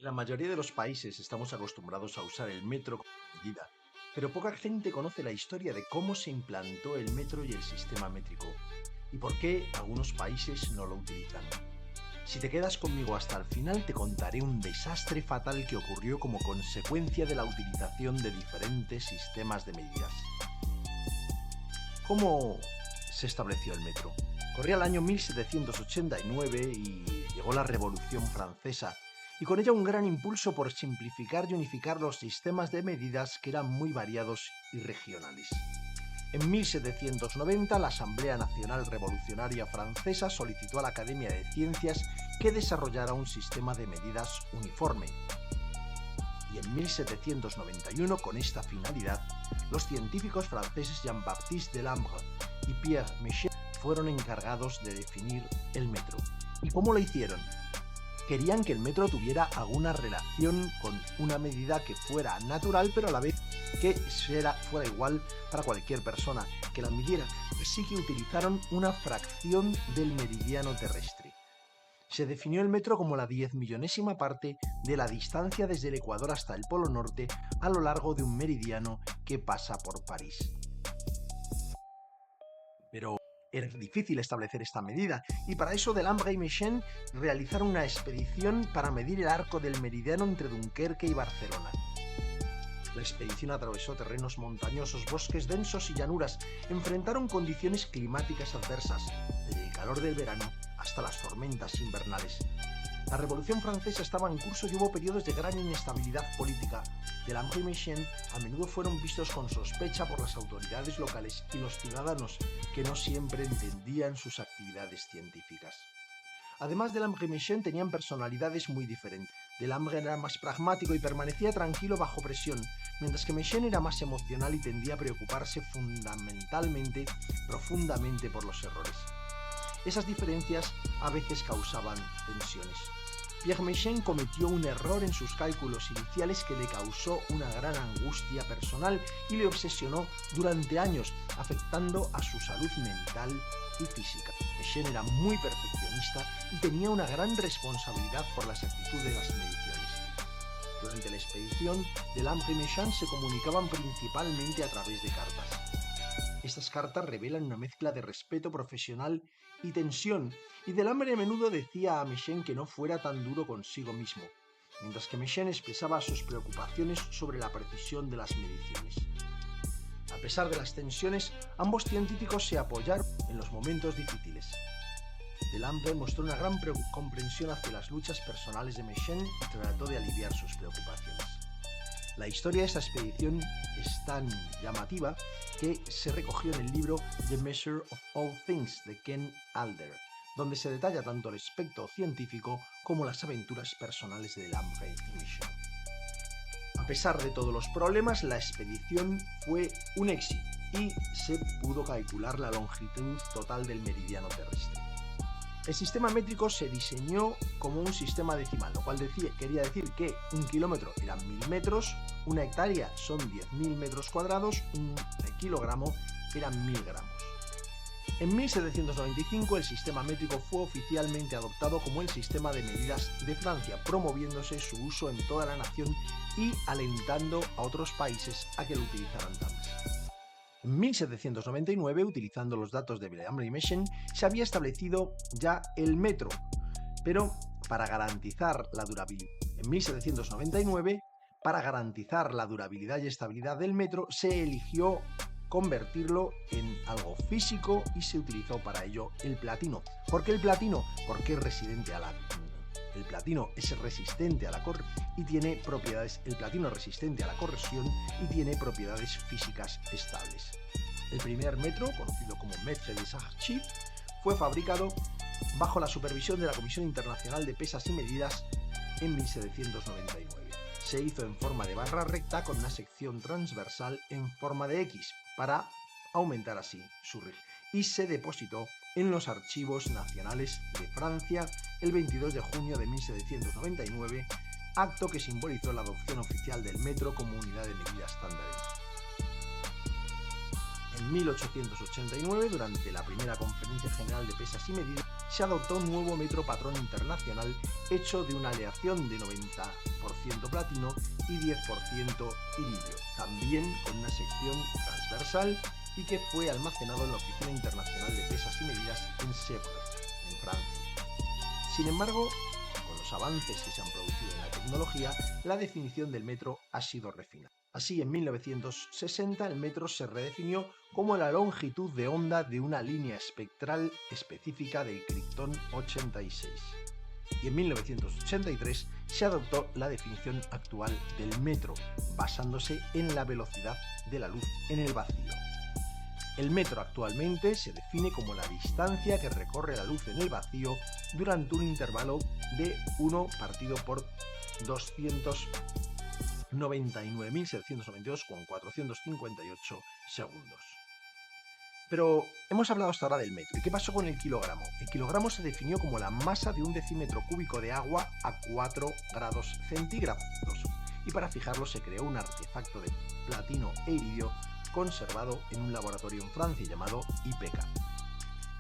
La mayoría de los países estamos acostumbrados a usar el metro como medida, pero poca gente conoce la historia de cómo se implantó el metro y el sistema métrico, y por qué algunos países no lo utilizan. Si te quedas conmigo hasta el final, te contaré un desastre fatal que ocurrió como consecuencia de la utilización de diferentes sistemas de medidas. ¿Cómo se estableció el metro? Corría el año 1789 y llegó la Revolución Francesa, y con ella un gran impulso por simplificar y unificar los sistemas de medidas que eran muy variados y regionales. En 1790, la Asamblea Nacional Revolucionaria Francesa solicitó a la Academia de Ciencias que desarrollara un sistema de medidas uniforme. Y en 1791, con esta finalidad, los científicos franceses Jean-Baptiste Delambre y Pierre Méchain fueron encargados de definir el metro. ¿Y cómo lo hicieron? Querían que el metro tuviera alguna relación con una medida que fuera natural, pero a la vez que fuera igual para cualquier persona que la midiera. Así que utilizaron una fracción del meridiano terrestre. Se definió el metro como la 10.000.000ª parte de la distancia desde el Ecuador hasta el Polo Norte a lo largo de un meridiano que pasa por París. Pero era difícil establecer esta medida, y para eso Delambre y Méchain realizaron una expedición para medir el arco del meridiano entre Dunkerque y Barcelona. La expedición atravesó terrenos montañosos, bosques densos y llanuras. Enfrentaron condiciones climáticas adversas, desde el calor del verano hasta las tormentas invernales. La Revolución Francesa estaba en curso y hubo periodos de gran inestabilidad política. Delambre y Méchain a menudo fueron vistos con sospecha por las autoridades locales y los ciudadanos, que no siempre entendían sus actividades científicas. Además, Delambre y Méchain tenían personalidades muy diferentes. Delambre era más pragmático y permanecía tranquilo bajo presión, mientras que Méchain era más emocional y tendía a preocuparse profundamente por los errores. Esas diferencias a veces causaban tensiones. Pierre Méchain cometió un error en sus cálculos iniciales que le causó una gran angustia personal y le obsesionó durante años, afectando a su salud mental y física. Méchain era muy perfeccionista y tenía una gran responsabilidad por la exactitud de las mediciones. Durante la expedición, Delambre y Méchain se comunicaban principalmente a través de cartas. Estas cartas revelan una mezcla de respeto profesional y tensión, y Delambre a menudo decía a Méchain que no fuera tan duro consigo mismo, mientras que Méchain expresaba sus preocupaciones sobre la precisión de las mediciones. A pesar de las tensiones, ambos científicos se apoyaron en los momentos difíciles. Delambre mostró una gran comprensión hacia las luchas personales de Méchain y trató de aliviar sus preocupaciones. La historia de esta expedición es tan llamativa que se recogió en el libro The Measure of All Things de Ken Alder, donde se detalla tanto el aspecto científico como las aventuras personales de Delambre y Méchain. A pesar de todos los problemas, la expedición fue un éxito y se pudo calcular la longitud total del meridiano terrestre. El sistema métrico se diseñó como un sistema decimal, lo cual quería decir que un kilómetro eran 1000 metros, una hectárea son 10.000 metros cuadrados, un kilogramo eran 1000 gramos. En 1795 el sistema métrico fue oficialmente adoptado como el sistema de medidas de Francia, promoviéndose su uso en toda la nación y alentando a otros países a que lo utilizaran también. En 1799, utilizando los datos de Delambre y Méchain, se había establecido ya el metro, pero para garantizar la durabilidad. En 1799, para garantizar la durabilidad y estabilidad del metro, se eligió convertirlo en algo físico y se utilizó para ello el platino. ¿Por qué el platino? Porque es resistente a la El platino es resistente a la corrosión y tiene propiedades. El platino es resistente a la corrosión y tiene propiedades físicas estables. El primer metro, conocido como Mètre des Archives, fue fabricado bajo la supervisión de la Comisión Internacional de Pesas y Medidas en 1799. Se hizo en forma de barra recta con una sección transversal en forma de X para aumentar así su rigidez, y se depositó en los Archivos Nacionales de Francia el 22 de junio de 1799, acto que simbolizó la adopción oficial del metro como unidad de medida estándar. En 1889, durante la primera Conferencia General de Pesas y Medidas, se adoptó un nuevo metro patrón internacional hecho de una aleación de 90% 90% platino y 10% iridio, también con una sección transversal, y que fue almacenado en la Oficina Internacional de Pesas y Medidas en Sèvres, en Francia. Sin embargo, con los avances que se han producido en la tecnología, la definición del metro ha sido refinada. Así, en 1960 el metro se redefinió como la longitud de onda de una línea espectral específica del Krypton 86. Y en 1983 se adoptó la definición actual del metro, basándose en la velocidad de la luz en el vacío. El metro actualmente se define como la distancia que recorre la luz en el vacío durante un intervalo de 1 partido por 299.792,458 segundos. Pero hemos hablado hasta ahora del metro. ¿Y qué pasó con el kilogramo? El kilogramo se definió como la masa de un decímetro cúbico de agua a 4 grados centígrados. Y para fijarlo se creó un artefacto de platino e iridio conservado en un laboratorio en Francia llamado IPK.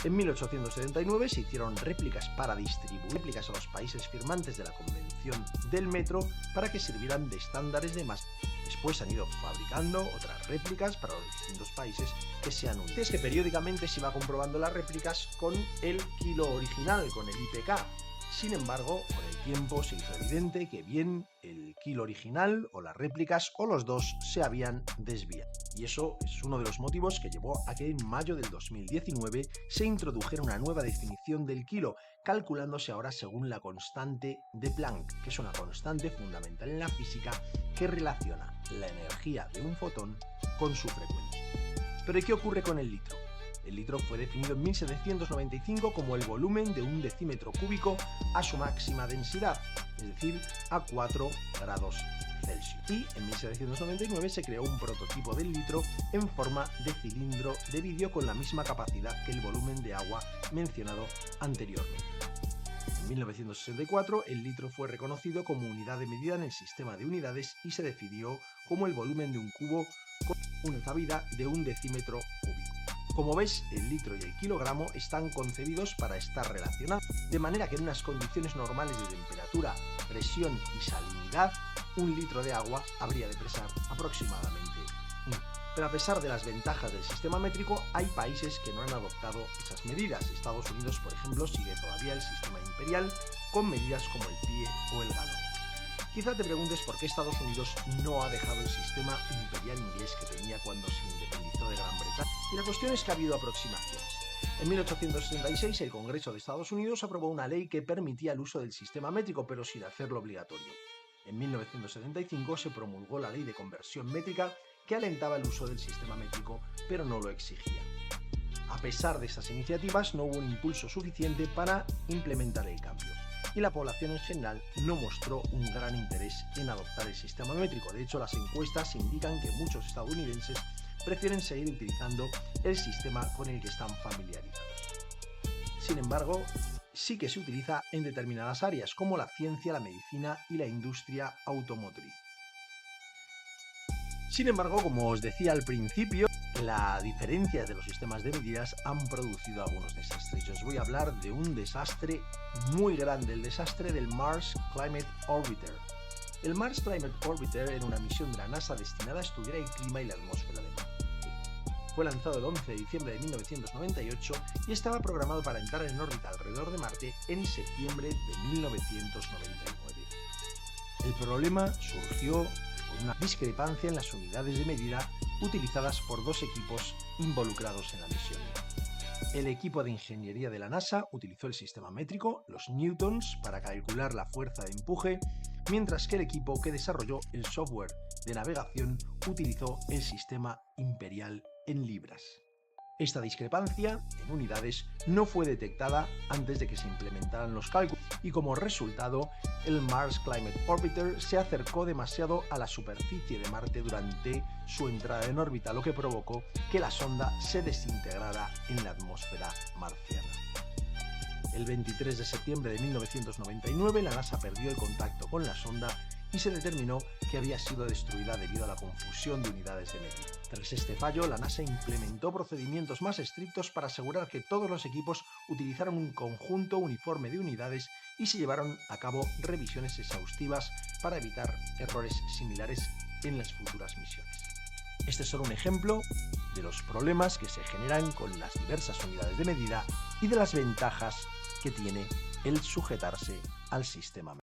En 1879 se hicieron réplicas para distribuir réplicas a los países firmantes de la Convención del Metro para que sirvieran de estándares de masa. Después han ido fabricando otras réplicas para los distintos países que se han unido. Es que periódicamente se iba comprobando las réplicas con el kilo original, con el IPK. Sin embargo, con el tiempo se hizo evidente que bien el kilo original o las réplicas o los dos se habían desviado. Y eso es uno de los motivos que llevó a que en mayo del 2019 se introdujera una nueva definición del kilo, calculándose ahora según la constante de Planck, que es una constante fundamental en la física que relaciona la energía de un fotón con su frecuencia. Pero ¿y qué ocurre con el litro? El litro fue definido en 1795 como el volumen de un decímetro cúbico a su máxima densidad, es decir, a 4 grados Celsius. Y en 1799 se creó un prototipo del litro en forma de cilindro de vidrio con la misma capacidad que el volumen de agua mencionado anteriormente. En 1964 el litro fue reconocido como unidad de medida en el sistema de unidades y se definió como el volumen de un cubo con una cavidad de un decímetro cúbico. Como ves, el litro y el kilogramo están concebidos para estar relacionados, de manera que en unas condiciones normales de temperatura, presión y salinidad, un litro de agua habría de pesar aproximadamente 1. Pero a pesar de las ventajas del sistema métrico, hay países que no han adoptado esas medidas. Estados Unidos, por ejemplo, sigue todavía el sistema imperial con medidas como el pie o el galón. Quizá te preguntes por qué Estados Unidos no ha dejado el sistema imperial inglés que tenía cuando se independizó de Gran Bretaña. Y la cuestión es que ha habido aproximaciones. En 1866 el Congreso de Estados Unidos aprobó una ley que permitía el uso del sistema métrico, pero sin hacerlo obligatorio. En 1975 se promulgó la Ley de Conversión Métrica, que alentaba el uso del sistema métrico, pero no lo exigía. A pesar de estas iniciativas, no hubo un impulso suficiente para implementar el cambio, y la población en general no mostró un gran interés en adoptar el sistema métrico. De hecho, las encuestas indican que muchos estadounidenses prefieren seguir utilizando el sistema con el que están familiarizados. Sin embargo, sí que se utiliza en determinadas áreas, como la ciencia, la medicina y la industria automotriz. Sin embargo, como os decía al principio, las diferencias de los sistemas de medidas han producido algunos desastres. Yo os voy a hablar de un desastre muy grande, el desastre del Mars Climate Orbiter. El Mars Climate Orbiter era una misión de la NASA destinada a estudiar el clima y la atmósfera de Marte. Fue lanzado el 11 de diciembre de 1998 y estaba programado para entrar en órbita alrededor de Marte en septiembre de 1999. El problema surgió por una discrepancia en las unidades de medida utilizadas por dos equipos involucrados en la misión. El equipo de ingeniería de la NASA utilizó el sistema métrico, los newtons, para calcular la fuerza de empuje, mientras que el equipo que desarrolló el software de navegación utilizó el sistema imperial en libras. Esta discrepancia en unidades no fue detectada antes de que se implementaran los cálculos y como resultado el Mars Climate Orbiter se acercó demasiado a la superficie de Marte durante su entrada en órbita, lo que provocó que la sonda se desintegrara en la atmósfera marciana. El 23 de septiembre de 1999 la NASA perdió el contacto con la sonda y se determinó que había sido destruida debido a la confusión de unidades de medida. Tras este fallo, la NASA implementó procedimientos más estrictos para asegurar que todos los equipos utilizaron un conjunto uniforme de unidades y se llevaron a cabo revisiones exhaustivas para evitar errores similares en las futuras misiones. Este es solo un ejemplo de los problemas que se generan con las diversas unidades de medida y de las ventajas que tiene el sujetarse al sistema.